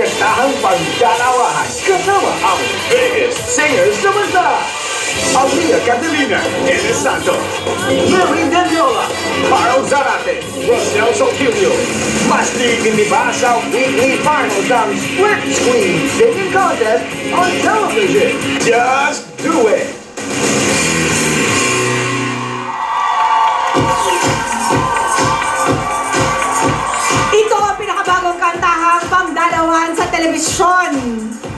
Kantahang Pangdalawahan kasama ang biggest singers sa bansa. Alia Catalina, Dennis Santos, Mary Deliola, Carl Zarate, Rosel Sotilio. Mas dikindiba sa weekly finals ng Split Screen Singing Contest on television. Just do it! Ito ang pinakabagong kantahang pangdalawahan sa telebisyon.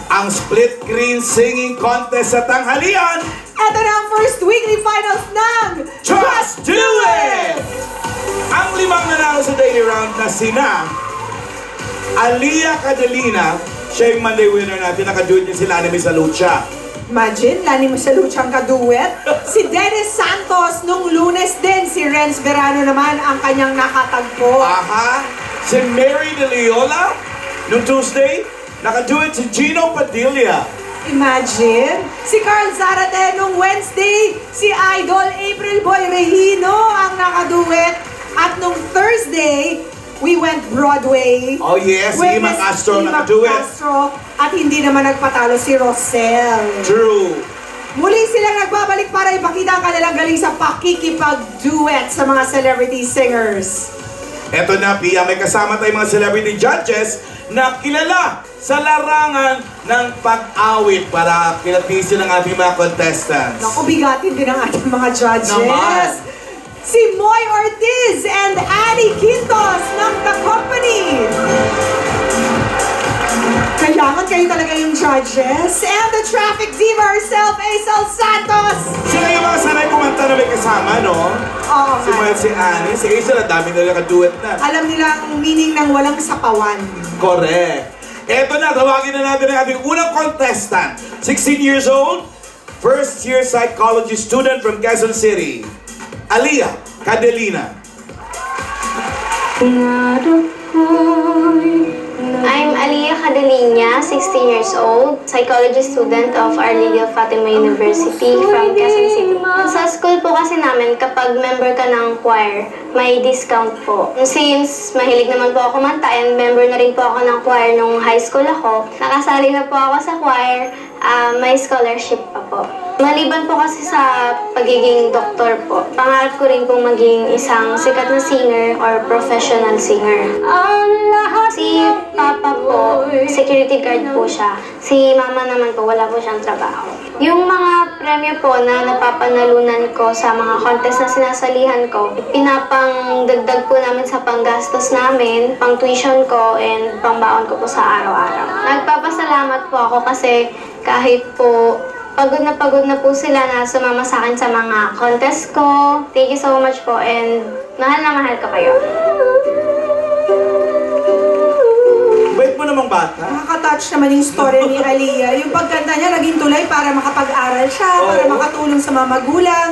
Ang Split Screen Singing Contest sa tanghalian. Ito na ang first weekly finals ng Just Do It! Ang limang nanalo sa daily round na sina Alia Catalina, siya yung Monday winner natin, nakaduet niya sila ni Miss Lucha. Imagine, Lani Masalucha ang kaduet. Si Dennis Santos nung Lunes din. Si Renz Verano naman ang kanyang nakatagpo. Aha! Si Mary De Leola nung Tuesday, nakaduet si Gino Padilla. Imagine, si Carl Zarate nung Wednesday, si Idol April Boy Regino ang nakaduet. At nung Thursday, we went Broadway. Oh yes, si Ima Castro nakaduet. Castro, at hindi naman nagpatalo si Rosel. True. Muli silang nagbabalik para ipakita ang kanilang galing sa pakikipag-duet sa mga celebrity singers. Eto na, Pia, may kasama tayong mga celebrity judges na kilala sa larangan ng pag-awit para kilatisin ang ating mga contestants. Naku, bigatin din ang ating mga judges. Naman. Si Moy Ortiz and Annie Quintos ng The Company. Kailangan kayo talaga yung judges. And the traffic diva herself, Aisel Santos. Sila yung mga sanay kumanta na may kasama, no? Oo, Si Moy at si Annie. Si Aisel, ang dami nila nakaduet na. alam nila ang meaning ng walang sapawan. Correct. Eto na, tawagin na natin ang ating unang contestant. 16 years old, first-year psychology student from Quezon City. Alia Catalina. I'm Alia Catalina, 16 years old, psychology student of Our Lady of Fatima University from Quezon City. Sa school po kasi namin, kapag member ka ng choir, may discount po. Since mahilig naman po ako kumanta and member na rin po ako ng choir nung high school ako, nakasali na po ako sa choir, may scholarship pa po. Maliban po kasi sa pagiging doktor po, pangarap ko rin pong maging isang sikat na singer or professional singer. Si Papa po, security guard po siya. Si Mama naman po, wala po siyang trabaho. Yung mga premyo po na napapanalunan ko sa mga contest na sinasalihan ko, pinapangdagdag po namin sa panggastos namin, pang tuition ko, and pangbaon ko po sa araw-araw. Nagpapasalamat po ako kasi kahit po pagod na po sila na sumama sa akin sa mga contest ko. Thank you so much po and mahal na mahal ko kayo. Bait mo namang bata. Nakaka-touch naman yung story ni Alia. Yung pagkanta niya naging tulay para makapag-aral siya, para makatulong sa mga magulang.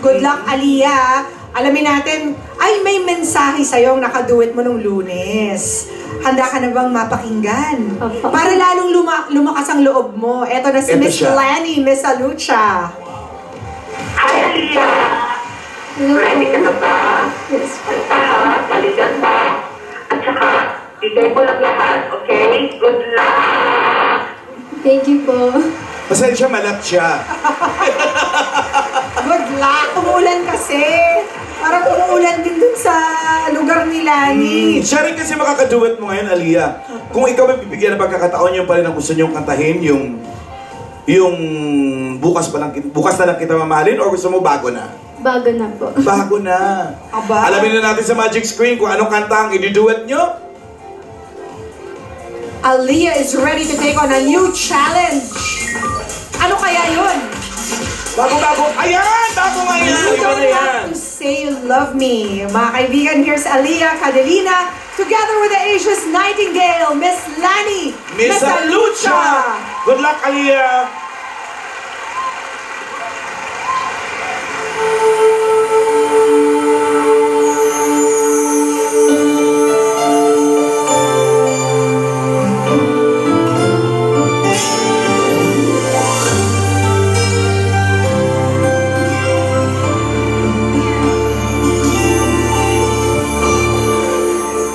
Good luck, Alia. Alamin natin, ay may mensahe sa'yo ang nakaduet mo nung Lunes. Handa ka na bang mapakinggan? Para lalong lumakas ang loob mo. Eto na si Miss Lani, Miss Lucha. Hi, Alia! Ready ka na ba? Yes. Balikan ba? At saka, bigay mo lang lahat, okay? Good luck! Thank you po. Pasensya, malat siya. Good luck! Umuulan kasi. Parang umuulan din dun sa lugar ni Lani. Siya rin kasi makakaduet mo ngayon, Alia. Kung ikaw may bibigyan ng pagkakataon, yung pa rin ang gusto niyong kantahin, yung bukas na lang kita mamahalin, or gusto mo bago na? Bago na po. Bago na. Aba. Alamin na natin sa Magic Screen kung anong kanta ang i-duet nyo. Alia is ready to take on a new challenge. Ano kaya yun? Bago. Ayan! Bago nga yan! You Iba don't na yan. have to say you love me. Mga kaibigan, here's Alia Catalina together with the Asia's Nightingale, Miss Lani Miss Lucha! Good luck, Alia!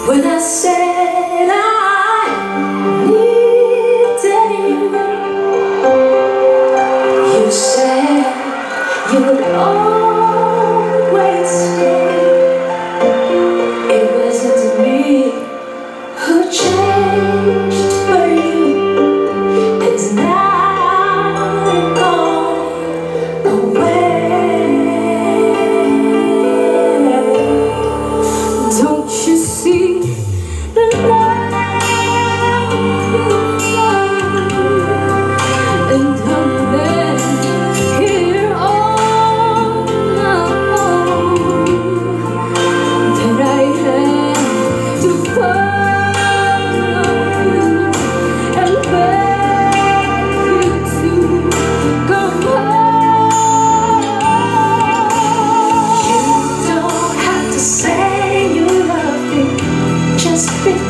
When I said I need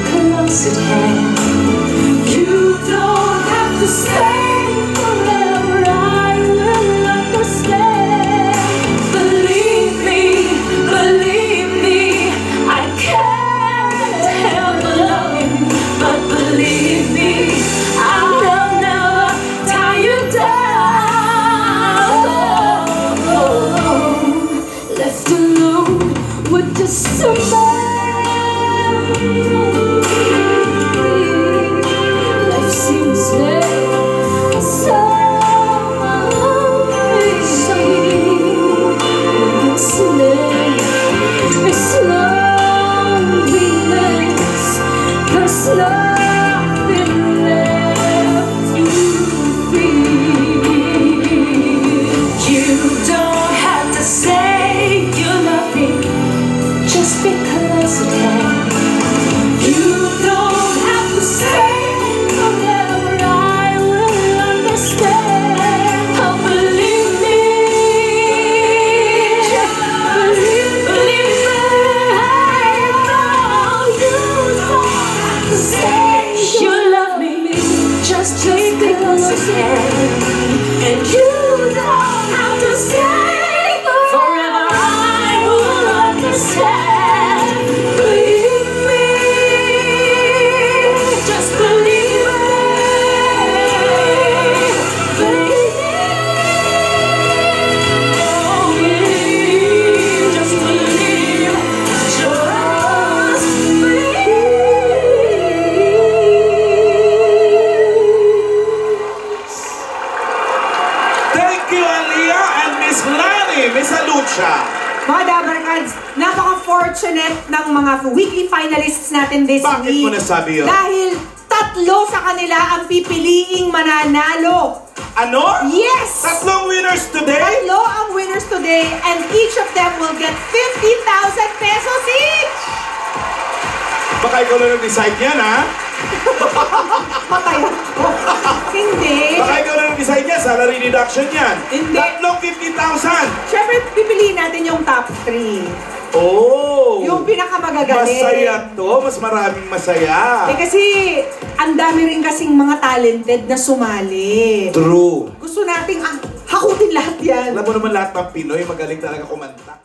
close at hand. You don't have to stay forever, I will understand. Believe me, I can't help but love you. But believe me, I'll never tie you down. Left alone with just a life seems so it's loneliness. There's nothing left to feel. You don't have to say you love me just because it can. You don't have to say forever, I will understand. Oh, believe me, believe me, I know you don't have to say you love me just because it can. And you don't have to say forever, I will understand. Believe me, just believe me, just believe, Thank you, Aliyah and Miss Lani, Miss Alucha. Mga Dabarkads, napaka-fortunate ng mga weekly finalists natin this Bakit week. mo nasabi yun? Dahil 3 sa kanila ang pipiliing mananalo. Ano? Yes! 3 winners today? 3 ang winners today and each of them will get 50,000 pesos each! Baka ikaw lang nag-decide yan, ha? Patay ako. Hindi. Baka ikaw lang nag-decide yan, salary deduction yan. Hindi. 50,000. Siyempre, pipiliin natin yung top 3. Oh! Yung pinakamagagaling. Masaya to, mas maraming masaya. Eh kasi, ang dami rin kasing mga talented na sumali. True. Gusto nating hakutin lahat yan. Alam mo naman lahat ng Pinoy, magaling talaga kumanta.